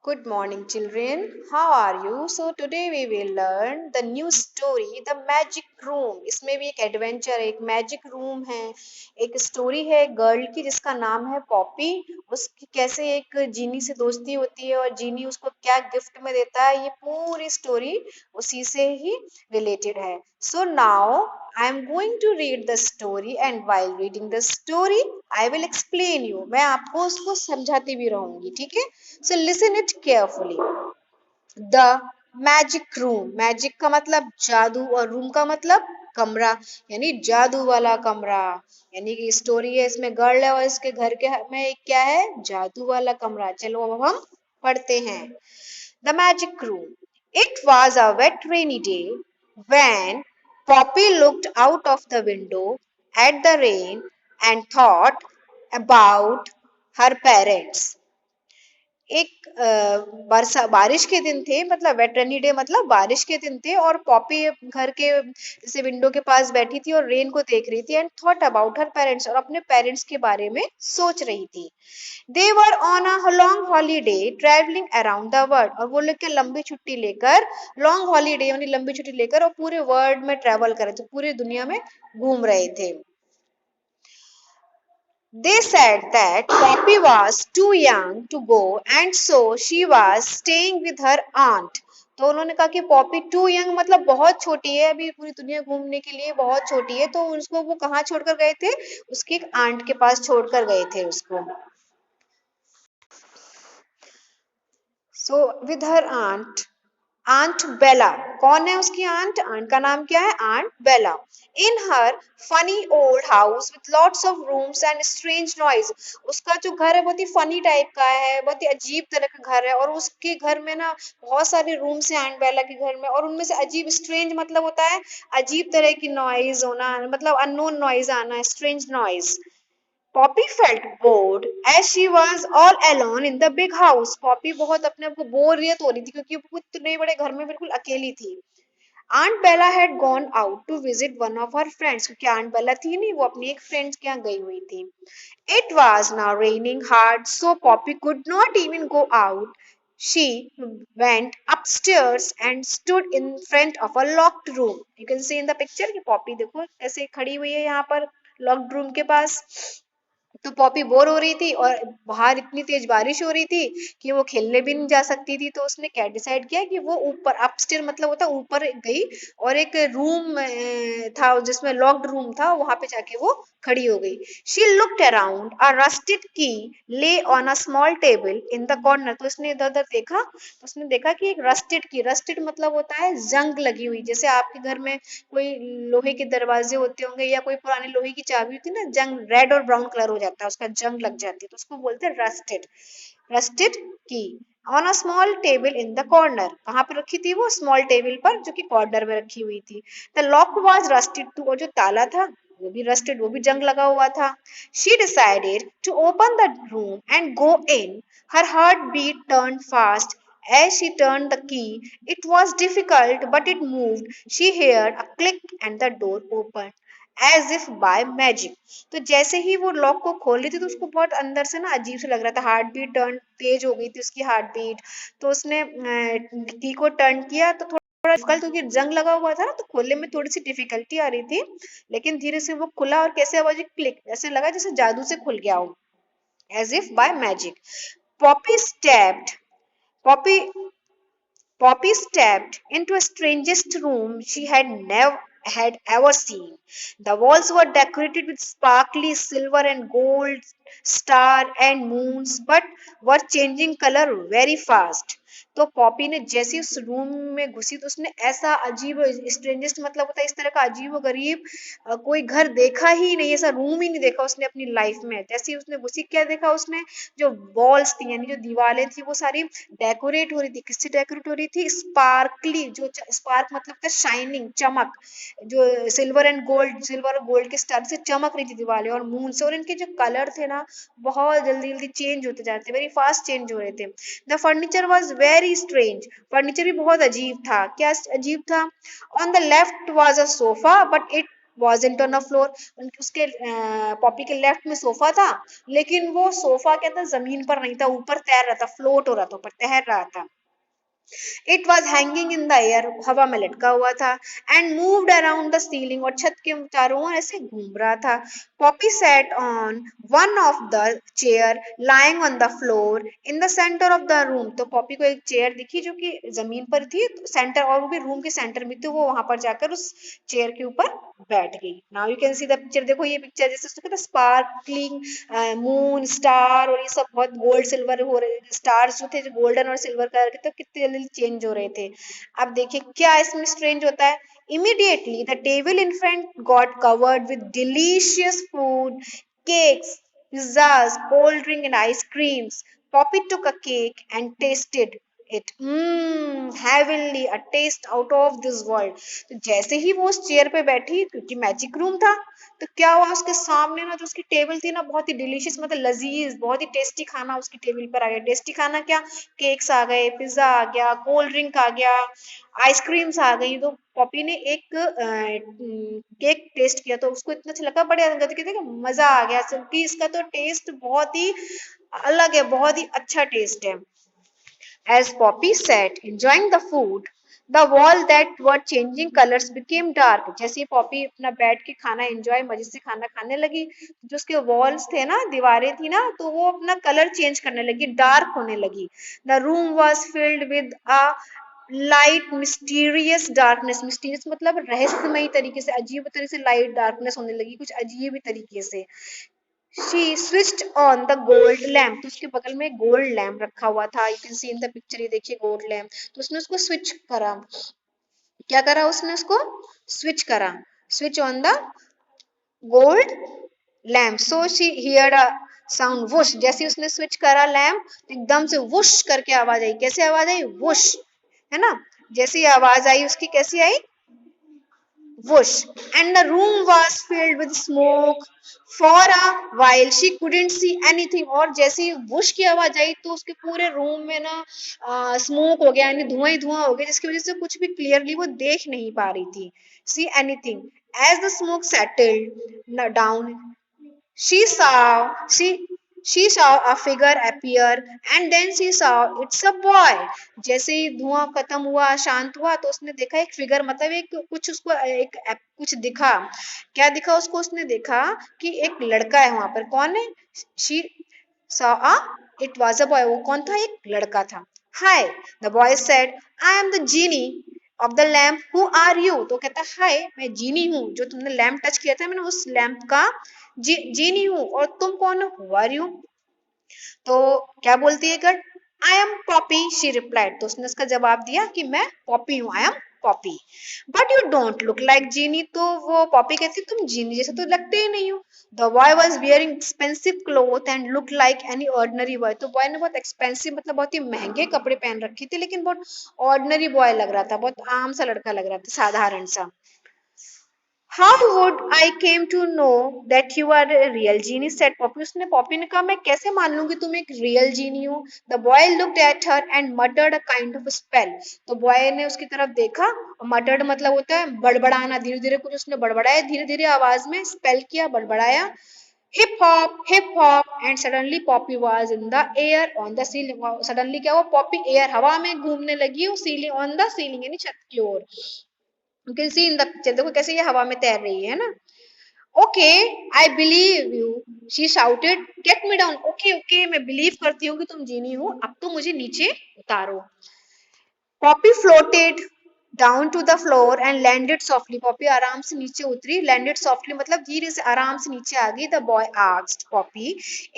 Good morning, children. How are you? So today we will learn the new story, The Magic Room. इसमें भी एक adventure है, एक magic room है, एक स्टोरी है गर्ल की जिसका नाम है पॉपी। उसकी कैसे एक जीनी से दोस्ती होती है और जीनी उसको क्या गिफ्ट में देता है, ये पूरी स्टोरी उसी से ही रिलेटेड है। So now I am going to read the story and while reading the story I will explain you. मैं आपको उसको समझाती भी रहूंगी, ठीक है? So listen it carefully. The magic room. Magic का मतलब जादू और रूम का मतलब कमरा, यानी जादू वाला कमरा। यानी कि स्टोरी है, इसमें गर्ल है और इसके घर के में एक क्या है, जादू वाला कमरा। चलो अब हम पढ़ते हैं। The magic room. It was a wet rainy day when Poppy looked out of the window at the rain and thought about her parents. एक बरसा बारिश के दिन थे, मतलब वेट रेनी डे मतलब बारिश के दिन थे, और पॉपी घर के जैसे विंडो के पास बैठी थी और रेन को देख रही थी and thought about her parents, और अपने पेरेंट्स के बारे में सोच रही थी। They were on a long holiday travelling around the world, और वो लोग के लंबी छुट्टी लेकर, लॉन्ग हॉलीडे यानी लंबी छुट्टी लेकर, और पूरे वर्ल्ड में ट्रेवल कर रहे थे, पूरी दुनिया में घूम रहे थे। They said that Poppy was too young to go and so she was staying with her aunt. तो उन्होंने कहा कि पॉपी टू यंग मतलब बहुत छोटी है, अभी पूरी दुनिया घूमने के लिए बहुत छोटी है, तो उसको वो कहाँ छोड़कर गए थे, उसकी एक आंट के पास छोड़कर गए थे उसको। So with her aunt, aunt Bella. कौन है उसकी आंट? आंट का नाम क्या है? Aunt Bella. In her funny old house with lots of rooms and strange noise. उसका जो घर है बहुत ही फनी टाइप का है, बहुत ही अजीब तरह का घर है, और उसके घर में ना बहुत सारे रूम्स हैं आंट बेला के घर में, और उनमें से अजीब, स्ट्रेंज मतलब होता है अजीब तरह की नॉइज होना, मतलब अननोन नॉइज आना, strange noise. Poppy felt bored as she was all alone in the big house. Poppy बहुत अपने आप को बोरियत हो रही थी क्योंकि वो इतने बड़े घर में बिल्कुल अकेली थी। Aunt Bella had gone out to visit one of her friends, क्योंकि Aunt Bella थी नहीं, वो अपनी एक फ्रेंड के यहाँ गई हुई थी। It was now raining hard, so Poppy could not even go out. She went upstairs and stood in front of a locked room. You can see in the picture कि Poppy देखो कैसे खड़ी हुई है यहाँ पर लॉक्ड रूम के पास। तो पॉपी बोर हो रही थी और बाहर इतनी तेज बारिश हो रही थी कि वो खेलने भी नहीं जा सकती थी, तो उसने क्या डिसाइड किया कि वो ऊपर अपस्टेयर मतलब होता ऊपर गई, और एक रूम था जिसमें लॉक्ड रूम था, वहां पे जाके वो खड़ी हो गई। She looked around, a rusted की ले on a small table in the corner. तो उसने इधर उधर देखा, तो उसने देखा कि एक रस्टेड की, रस्टेड मतलब होता है जंग लगी हुई, जैसे आपके घर में कोई लोहे के दरवाजे होते होंगे या कोई पुरानी लोहे की चाबी होती है ना, जंग रेड और ब्राउन कलर हो जाता है, उसका जंग लग जाती है, तो उसको बोलते हैं रस्टेड। रस्टेड की on a small table in the corner. कहाँ पर रखी थी वो? स्मॉल टेबल पर, जो कि कॉर्नर में रखी हुई थी। The lock was rusted too, और जो ताला था वो भी रस्टेड, वो भी जंग लगा हुआ था। She decided to open the room and go in. Her heart beat turn fast as she turned the key. It was difficult, but it moved. She heard a click and the door opened. As if by magic. तो जैसे ही वो lock को खोल रही थी तो उसको बहुत अंदर से ना अजीब से लग रहा था, हार्ट बीट टर्न तेज हो गई थी उसकी हार्ट बीट। तो उसने की को टर्न किया तो थोड़ा डिफिकल्ट, क्योंकि जंग लगा हुआ था ना, तो खोलने में थोड़ी सी डिफिकल्टी आ रही थी, लेकिन धीरे से वो खुला और कैसे आवाज क्लिक, ऐसे लगा जैसे जादू से खुल गया हो, as if by magic. Poppy stepped Poppy Poppy stepped into a strangest room she had ever seen. The walls were decorated with sparkly silver and gold, star and moons, but were changing color very fast. तो Poppy ने जैसे उस room में घुसी तो उसने ऐसा अजीब, स्ट्रेंजेस्ट मतलब होता है इस तरह का अजीब गरीब, कोई घर देखा ही नहीं, ऐसा रूम ही नहीं देखा उसने अपनी लाइफ में। जैसे ही उसने घुसी क्या देखा उसने, जो वॉल्स थी यानी जो दीवारें थी वो सारी डेकोरेट हो रही थी। किससे डेकोरेट हो रही थी? स्पार्कली, जो स्पार्क मतलब था शाइनिंग, चमक, जो सिल्वर एंड गोल्ड, सिल्वर और गोल्ड के स्टार से चमक रही थी दीवारें और मून से, और इनके जो कलर थे ना बहुत जल्दी जल्दी चेंज होते जाते, वेरी फास्ट चेंज हो रहे थे। The furniture was very strange, furniture भी बहुत अजीब था। क्या अजीब था? On the left was a sofa but it wasn't on a floor. उसके पॉपी के लेफ्ट में सोफा था, लेकिन वो सोफा क्या था, जमीन पर नहीं था, ऊपर तैर रहा था, फ्लोट हो रहा था, ऊपर तैर रहा था. It was hanging in the air, हवा में लटका हुआ था. And moved around the ceiling, और छत के चारों ओर ऐसे घूम रहा था. Poppy sat on one of the chair lying on the floor in the centre of the room. तो पॉपी को एक चेयर दिखी जो कि जमीन पर थी, सेंटर, और वो भी रूम के सेंटर में थी. वो वहां पर जाकर उस चेयर के ऊपर बैठ गई. Now you can see the picture. देखो ये पिक्चर जैसे उसको स्पार्कलिंग मून, स्टार, और ये सब बहुत गोल्ड सिल्वर हो रहे, स्टार्स जो थे जो गोल्डन और सिल्वर कलर के, तो कितने जल्दी चेंज हो रहे थे. अब देखिए क्या इसमें स्ट्रेंज होता है. Immediately the table in front got covered with delicious food, cakes, pizzas, cold drink and ice creams. Poppy took a cake and tasted it. Heavenly, a taste out of this world. तो जैसे ही वो उस chair पे बैठी, क्योंकि magic room था, तो क्या हुआ, उसके सामने ना जो उसकी टेबल थी ना, बहुत ही डिलीशियस, मतलब लजीज, बहुत ही टेस्टी खाना उसकी टेबल पर आ गया. टेस्टी खाना क्या, केक्स आ गए, पिज्जा आ गया, कोल्ड ड्रिंक आ गया, आइसक्रीम्स आ गई. तो पॉपी ने एक केक टेस्ट किया, तो उसको इतना अच्छा लगा, बड़े कहते मजा आ गया, क्योंकि इसका तो टेस्ट बहुत ही अलग है, बहुत ही अच्छा टेस्ट है. As Poppy sat enjoying the food, the wall that were changing colors became dark. जैसे ही पॉपी अपना बैठ के खाना एंजॉय मजे से खाना खाने लगी, जो उसके वॉल्स थे ना, दीवारें थी ना, तो वो अपना कलर चेंज करने लगी, डार्क होने लगी. The room was filled with a light mysterious darkness. Mysterious मतलब रहस्यमयी तरीके से, अजीब तरीके से लाइट डार्कनेस होने लगी, कुछ अजीब ही तरीके से. She switched on the gold lamp. तो उसके बगल में गोल्ड लैम्प रखा हुआ था. You can see in the picture, ये देखिए गोल्ड लैम्प. तो उसने उसको स्विच करा. क्या करा उसने, उसको स्विच करा. Switch on the gold lamp. So she heard a sound whoosh. जैसे उसने स्विच करा लैम्प, एकदम से वुश करके आवाज आई. कैसे आवाज आई, वुश, है ना. जैसी आवाज आई उसकी, कैसी आई, whoosh, and the room was filled with smoke. For a while she couldn't see anything. और जैसे ही whoosh की आवाज आई, तो उसके पूरे रूम में ना स्मोक हो गया, यानी धुआं ही धुआं हो गया, जिसकी वजह से कुछ भी क्लियरली वो देख नहीं पा रही थी. See anything. As the smoke settled down, she saw she she saw a figure appear, and then she saw it's a boy. जैसे ही धुआं खत्म हुआ, शांत हुआ, तो उसने देखा एक फिगर, मतलब एक कुछ उसको कुछ दिखा. क्या दिखा उसको, उसने देखा कि एक लड़का है वहां पर. कौन है, she saw a it was a boy. वो कौन था, एक लड़का था. Hi, the boy said, I am the genie of the lamp. Who are you? तो कहता हाय, मैं जीनी हूँ, जो तुमने लैम्प टच किया था, मैंने उस लैम्प का जीनी हूँ, और तुम कौन हो, हु आर यू. तो क्या बोलती है girl, I am Poppy, she replied. तो उसने उसका जवाब दिया कि मैं पॉपी हूँ, I am Poppy. But you don't look like Jeanie. तो वो पॉपी कहती तुम जीनी जैसे तो लगते ही नहीं हो. The boy was wearing expensive cloth and look like any ordinary boy. तो बॉय ने बहुत एक्सपेंसिव, मतलब बहुत ही महंगे कपड़े पहन रखे थे, लेकिन बहुत ऑर्डिनरी बॉय लग रहा था, बहुत आम सा लड़का लग रहा था, साधारण सा. How would I came to know that you are a real genie? Said Poppy. उसने पॉपी ने कहा मैं कैसे मान लूंगी तुम एक रियल जीनी हो. The boy looked at her and muttered a kind of a spell. तो बॉय ने उसकी तरफ देखा, और muttered मतलब होता है बड़बड़ाना, धीरे धीरे कुछ उसने बड़बड़ाया, धीरे धीरे आवाज में स्पेल किया, बड़बड़ाया. Hip hop, and suddenly Poppy was in the air on the ceiling. Suddenly क्या हुआ, पॉपी एयर, हवा में घूमने लगी, सीलिंग ऑन द सीलिंग, यानी छत की ओर. You can see in the picture. देखो कैसे ये हवा में तैर रही है ना. Okay, I believe you. She shouted, "Get me down." Okay, okay, मैं believe करती हूँ कि तुम जीनी हो. अब तो मुझे नीचे उतारो. Poppy floated down to the floor and landed softly. Poppy आराम से नीचे उतरी. Landed softly मतलब धीरे से आराम से नीचे आ गई. The boy asked Poppy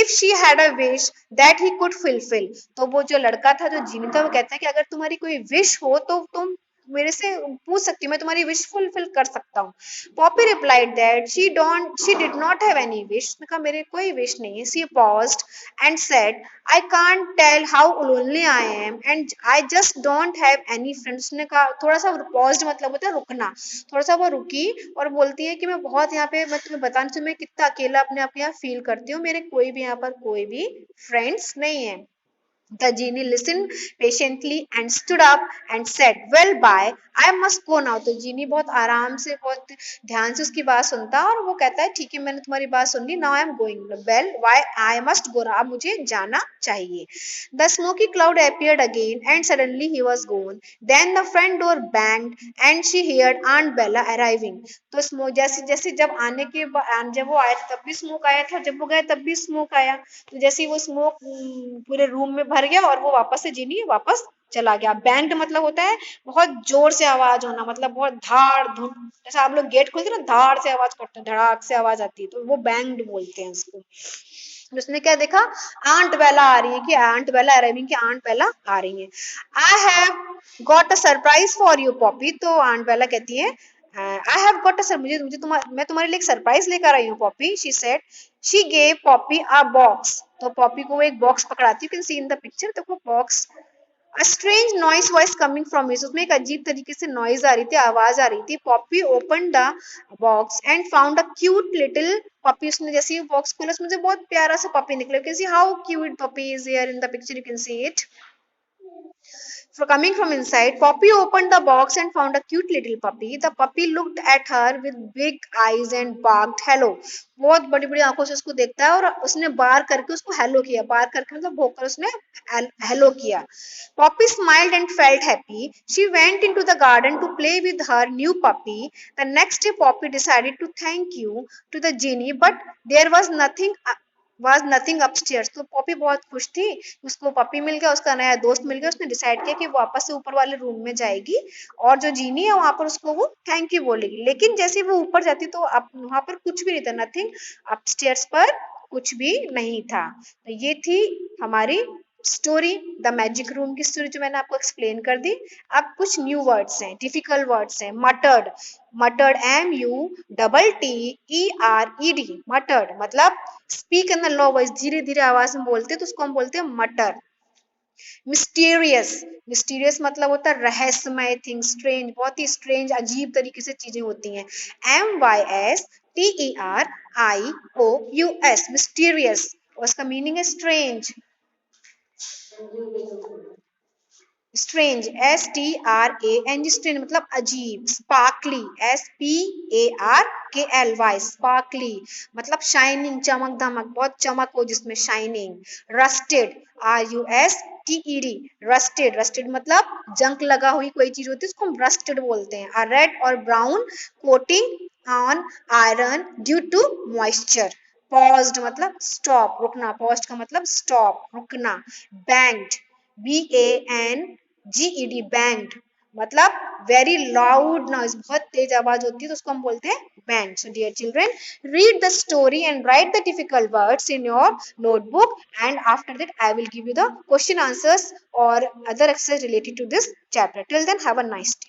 if she had a wish that he could fulfill. तो वो जो लड़का था जो जीनी था, वो कहता है कि अगर तुम्हारी कोई विश हो तो तुम मेरे से पूछ सकती हो, मैं तुम्हारी विश फुलफिल कर सकता हूँ. Poppy replied that she did not have any wish. उसने कहा मेरे कोई विश नहीं है. She paused and said I can't tell how lonely I am and I just don't have any friends. उसने कहा, थोड़ा सा पॉज्ड मतलब होता है रुकना, थोड़ा सा वो रुकी और बोलती है कि मैं बहुत यहाँ पे, मैं तुम्हें बताने से मैं कितना अकेला अपने आप यहाँ फील करती हूँ, मेरे कोई भी यहाँ पर कोई भी फ्रेंड्स नहीं है. The genie listened patiently and stood up and said, "Well, bye. I must go now." तो जीनी बहुत आराम से, बहुत ध्यान से उसकी बात सुनता है और वो कहता है, ठीक है मैंने तुम्हारी बात सुन ली, now I am going. Well, why I must go now. अब मुझे जाना चाहिए. The smoky cloud appeared again and suddenly he was gone. Then the front door banged and she heard Aunt Bella arriving. तो smoke जैसे जैसे जब आने के जब वो आया तब भी स्मोक आया था, जब वो गया तब भी स्मोक आया. तो जैसे ही वो स्मोक पूरे रूम में भर गया और वो वापस से जीनी वापस चला गया. बैंग्ड मतलब होता है बहुत जोर से आवाज होना, मतलब बहुत धाड़ धुन, जैसे आप लोग गेट खोलते हैं ना, धाड़ से आवाज करते हैं, धड़ाक से आवाज आती है, तो वो बैंग्ड बोलते हैं उसको. उसने क्या देखा, आंट बेला आ रही है, कि आंट बेला अराइविंग, की आंट बेला आ रही है. I have got a surprise for you Poppy. तो आंट बेला कहती है, I have got a sir, मुझे मुझे मैं तुम्हारे लिए एक सरप्राइज लेकर आई हूँ Poppy. She said. She gave Poppy a box. तो पॉपी को वो एक बॉक्स पकड़ाती, you can see in the picture. तो वो box, A strange noise was coming from it. उसमें एक अजीब तरीके से नॉइज आ रही थी, आवाज आ रही थी. Poppy open the box and found a cute little puppy. उसने जैसे ही बॉक्स खोला उसमें से बहुत प्यारा सा पपी निकला. You can see how cute puppy is here in the picture, you can see it. So coming from inside, Poppy opened the box and found a cute little puppy. The puppy looked at her with big eyes and barked hello. बहुत बड़ी बड़ी आंखों से उसको देखता है और उसने बार करके उसको हेलो किया. बार करके मतलब भौंककर उसने हेलो किया. Poppy smiled and felt happy. She went into the garden to play with her new puppy. The next day, Poppy decided to thank you to the genie, but there was nothing upstairs. तो Poppy बहुत खुश थी, उसको puppy मिल गया, उसका नया दोस्त मिल गया. उसने डिसाइड किया कि वो वापस से ऊपर वाले रूम में जाएगी और जो जीनी है वहां पर उसको वो थैंक यू बोलेगी. लेकिन जैसे वो ऊपर जाती तो वहां पर कुछ भी नहीं था, नथिंग अपस्टेयर्स पर कुछ भी नहीं था. तो ये थी हमारी स्टोरी, द मैजिक रूम की स्टोरी, जो मैंने आपको एक्सप्लेन कर दी. अब कुछ न्यू वर्ड्स हैं, डिफिकल्ट वर्ड्स हैं. मटर्ड. मटर्ड, MUTTERED. मटर्ड मतलब speak in the low voice, धीरे धीरे आवाज में बोलते हैं तो उसको हम बोलते हैं मटर. मिस्टीरियस. मिस्टीरियस मतलब होता है रहस्यमय थिंग, स्ट्रेंज, बहुत ही स्ट्रेंज अजीब तरीके से चीजें होती हैं. MYSTERIOUS. मिस्टीरियस, उसका मीनिंग है स्ट्रेंज. स्ट्रेंज, STRANG, स्ट्रेंज मतलब अजीब. स्पार्कली, SPARKLY, स्पार्कली मतलब शाइनिंग, चमक धमक, बहुत चमक हो जिसमें, shining. Rusted, RUSTED, rusted. Rusted मतलब जंक लगा हुई कोई चीज होती है उसको हम रस्टेड बोलते हैं. अ रेड और brown coating on iron due to moisture. Paused मतलब स्टॉप, रुकना. पॉज्ड का मतलब स्टॉप, रुकना. बैंग्ड, BANGED, बैंग्ड मतलब वेरी लाउड नॉइज, बहुत तेज आवाज होती है तो उसको हम बोलते हैं band. So dear children, read the story and write the difficult words in your notebook, and after that I will give you the question answers or other exercise related to this chapter. Till then, have a nice day.